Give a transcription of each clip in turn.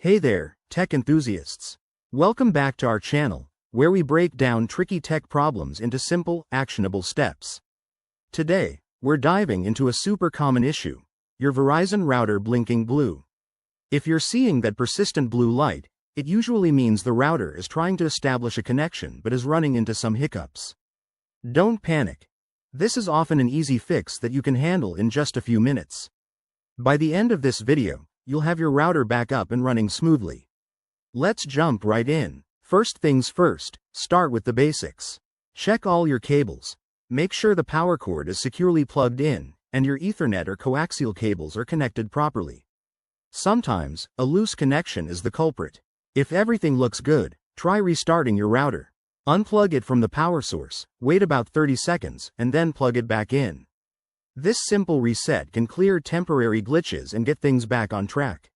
Hey there, tech enthusiasts. Welcome back to our channel, where we break down tricky tech problems into simple, actionable steps. Today, we're diving into a super common issue: your Verizon router blinking blue. If you're seeing that persistent blue light, it usually means the router is trying to establish a connection but is running into some hiccups. Don't panic. This is often an easy fix that you can handle in just a few minutes. By the end of this video, you'll have your router back up and running smoothly. Let's jump right in. First things first, start with the basics. Check all your cables. Make sure the power cord is securely plugged in, and your Ethernet or coaxial cables are connected properly. Sometimes, a loose connection is the culprit. If everything looks good, try restarting your router. Unplug it from the power source, wait about 30 seconds, and then plug it back in. This simple reset can clear temporary glitches and get things back on track.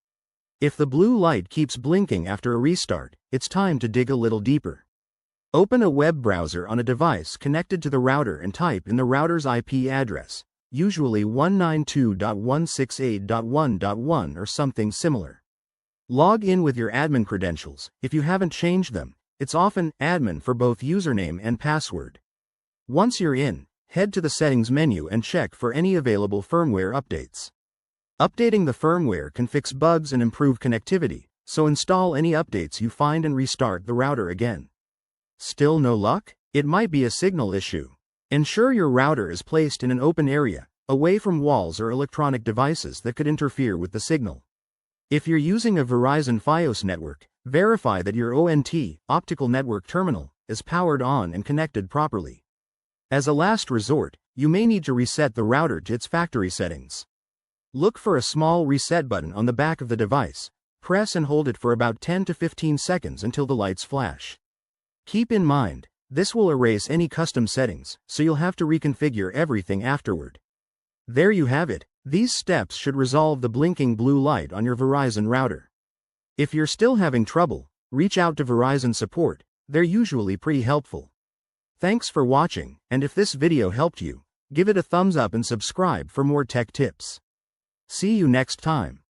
If the blue light keeps blinking after a restart, it's time to dig a little deeper. Open a web browser on a device connected to the router and type in the router's IP address, usually 192.168.1.1 or something similar. Log in with your admin credentials. If you haven't changed them, it's often admin for both username and password. Once you're in, head to the settings menu and check for any available firmware updates. Updating the firmware can fix bugs and improve connectivity, so install any updates you find and restart the router again. Still no luck? It might be a signal issue. Ensure your router is placed in an open area, away from walls or electronic devices that could interfere with the signal. If you're using a Verizon Fios network, verify that your ONT, optical network terminal, is powered on and connected properly. As a last resort, you may need to reset the router to its factory settings. Look for a small reset button on the back of the device. Press and hold it for about 10 to 15 seconds until the lights flash. Keep in mind, this will erase any custom settings, so you'll have to reconfigure everything afterward. There you have it. These steps should resolve the blinking blue light on your Verizon router. If you're still having trouble, reach out to Verizon support. They're usually pretty helpful. Thanks for watching, and if this video helped you, give it a thumbs up and subscribe for more tech tips. See you next time.